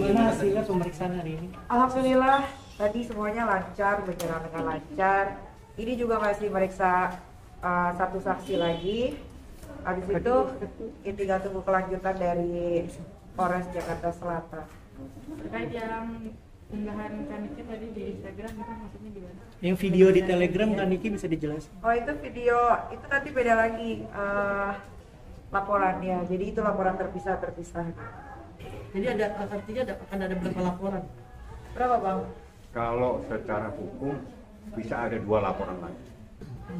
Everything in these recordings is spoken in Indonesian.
Gimana hasilnya pemeriksaan hari ini? Alhamdulillah tadi semuanya lancar, berjalan dengan lancar. Ini juga masih meriksa satu saksi lagi. Habis itu tinggal tunggu kelanjutan dari Polres Jakarta Selatan. Terkait yang unggahan Kaniki tadi di Instagram itu maksudnya gimana? Yang video di Telegram kan Niki bisa dijelaskan? Oh itu video, itu nanti beda lagi laporannya. Jadi itu laporan terpisah. Jadi artinya akan ada berapa laporan? Berapa Bang? Kalau secara hukum bisa ada 2 laporan lagi.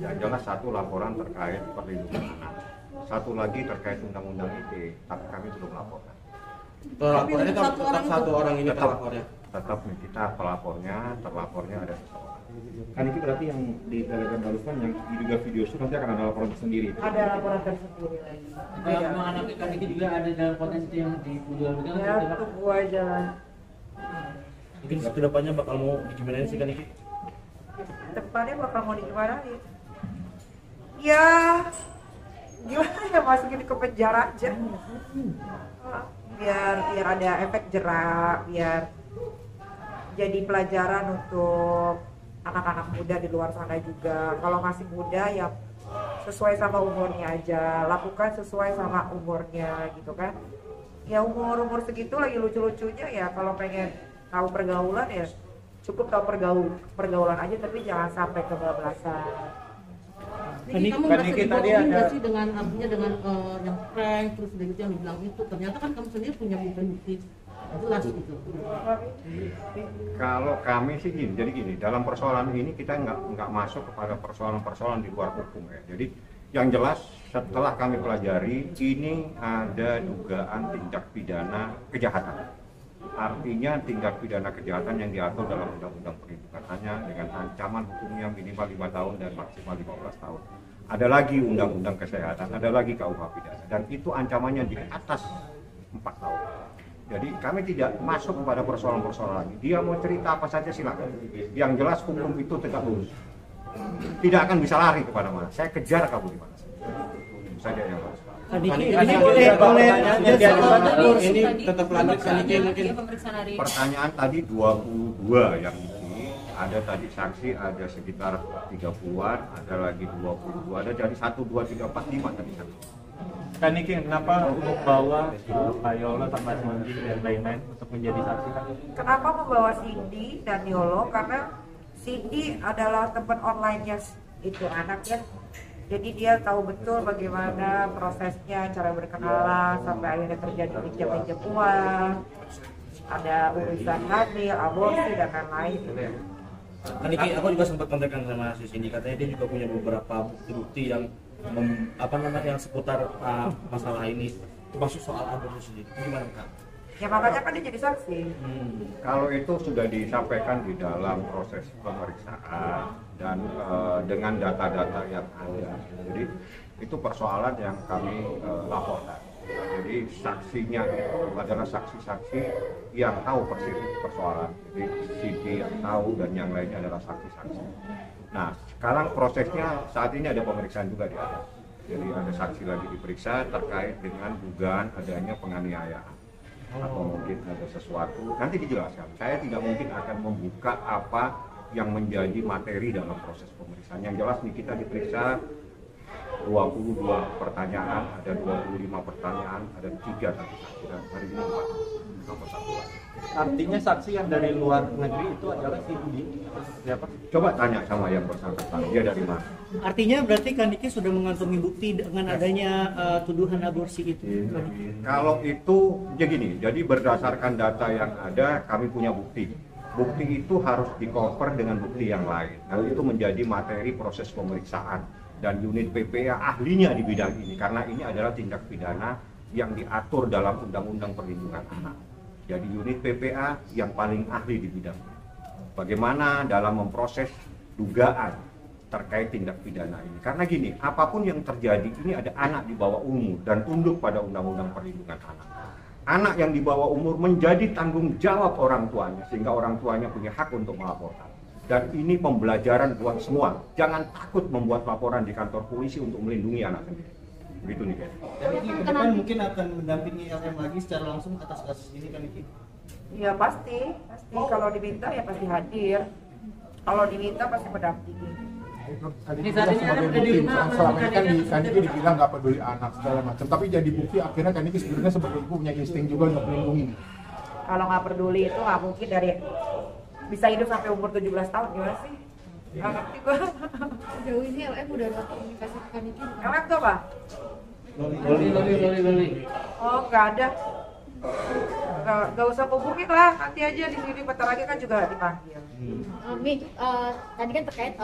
Yang jelas 1 laporan terkait perlindungan anak, 1 lagi terkait undang-undang ITE, tapi kami belum laporkan. Laporannya tetap 1 orang ini pelapornya. Tetap kita terlapornya ada seseorang. Kan itu berarti yang di Telegram barusan yang diduga video itu nanti akan ada laporan tersendiri. Ada laporan tersendiri lagi. Kalau memang anak Kaniki juga ada dalam potensi yang dijual-belikan, Ya tunggu aja lah. Mungkin kedepannya bakal mau gimana sih Kaniki? Depannya bakal mau digimanain? Ya gimana ya, masukin ke penjara aja. Biar ada efek jerak, biar jadi pelajaran untuk anak-anak muda di luar sana juga. Kalau masih muda ya sesuai sama umurnya aja, lakukan sesuai sama umurnya gitu kan. Ya umur segitu lagi lucu-lucunya ya, kalau pengen tahu pergaulan ya cukup tahu pergaulan aja, tapi jangan sampai kebablasan. Jadi kamu merasa dibohongin nggak sih dengan artinya dengan yang prank terus udah gitu yang dibilang itu, ternyata kan kamu sendiri punya bukti jelas gitu. Kalau kami sih jadi gini, dalam persoalan ini kita nggak masuk kepada persoalan-persoalan di luar hukum ya. Jadi yang jelas setelah kami pelajari ini ada dugaan tindak pidana kejahatan. Artinya tindak pidana kejahatan yang diatur dalam Undang-Undang Perlindungan Anak dengan ancaman hukumnya minimal 5 tahun dan maksimal 15 tahun. Ada lagi Undang-Undang Kesehatan, ada lagi KUH pidana, dan itu ancamannya di atas 4 tahun. Jadi kami tidak masuk kepada persoalan-persoalan lagi. Dia mau cerita apa saja silakan. Yang jelas hukum itu tegak lurus. Tidak akan bisa lari kepada mana. Saya kejar kamu di mana. Itu saja yang harus. Ini boleh ini tetap lanjut Kaniki mungkin. Pertanyaan tadi 22 yang ini, ada tadi saksi ada sekitar 30-an, ada lagi 22, ada jadi 1, 2, 3, 4, 5 tadi saksi. Kaniki kenapa untuk bawa Pak Yolo sama Cindy dan lain-lain untuk menjadi saksi kan? Kenapa membawa Cindy dan Yolo? Karena Cindy adalah teman online-nya itu anaknya. Jadi dia tahu betul bagaimana prosesnya, cara berkenalan, sampai akhirnya terjadi pinjam uang, ada urusan hamil, aborsi, dan lain-lain. Kaniki, aku juga sempat kontakkan sama si Cindy, katanya dia juga punya beberapa bukti yang yang seputar masalah ini, termasuk soal aborsi sendiri. Gimana Kak? Ya makanya kan dia jadi saksi. Kalau itu sudah disampaikan di dalam proses pemeriksaan dan dengan data-data yang ada. Jadi itu persoalan yang kami laporkan. Jadi saksinya itu adalah saksi-saksi yang tahu persis persoalan. Jadi Cindy yang tahu dan yang lainnya adalah saksi-saksi. Nah, sekarang prosesnya saat ini ada pemeriksaan juga di atas. Jadi ada saksi lagi diperiksa terkait dengan dugaan adanya penganiayaan. Atau mungkin ada sesuatu, nanti dijelaskan. Saya tidak mungkin akan membuka apa yang menjadi materi dalam proses pemeriksaan. Yang jelas nih kita diperiksa 22 pertanyaan, ada 25 pertanyaan, ada 3 saksi dan hari ini 4 nomor 1. Artinya saksi yang dari luar negeri itu adalah Cindy atau seperti apa? Coba tanya sama yang bersangkutan, dia dari mana? Artinya berarti Kaniki sudah mengantongi bukti dengan adanya tuduhan aborsi itu. Kalau itu ya gini, jadi berdasarkan data yang ada kami punya bukti. Bukti itu harus di-cover dengan bukti yang lain. Nah, itu menjadi materi proses pemeriksaan dan unit PPA ahlinya di bidang ini karena ini adalah tindak pidana yang diatur dalam Undang-Undang Perlindungan Anak. Jadi unit PPA yang paling ahli di bidang ini. Bagaimana dalam memproses dugaan terkait tindak pidana ini. Karena gini, apapun yang terjadi ini ada anak di bawah umur dan tunduk pada Undang-Undang Perlindungan Anak. Anak yang di bawah umur menjadi tanggung jawab orang tuanya sehingga orang tuanya punya hak untuk melaporkan. Dan ini pembelajaran buat semua. Jangan takut membuat laporan di kantor polisi untuk melindungi anak sendiri. Begitu nih kan. Dan ini ke depan mungkin akan mendampingi LM lagi secara langsung atas kasus ini kan Iki? Ya pasti kalau diminta ya pasti hadir. Kalau diminta pasti mendampingi. Ini saat ini ada sebagai bukti, selama ini kan Kaniki dibilang nggak peduli anak segala macam, tapi jadi bukti akhirnya Kaniki sebenarnya sebagai ibu punya insting juga untuk melindungi. Kalau nggak peduli itu nggak mungkin dari bisa hidup sampai umur 17 tahun gimana sih? Nggak ngerti gua. Sejauh ini LM udah ada komunikasi ke Kaniki? LM tuh apa? Loli. Oh nggak ada. Nggak usah hubungin lah, nanti aja di sini bentar lagi kan juga dipanggil. Mi, tadi kan terkait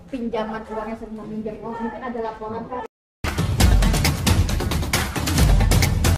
pinjaman uang yang sering meminjam uang, mungkin ada laporan kan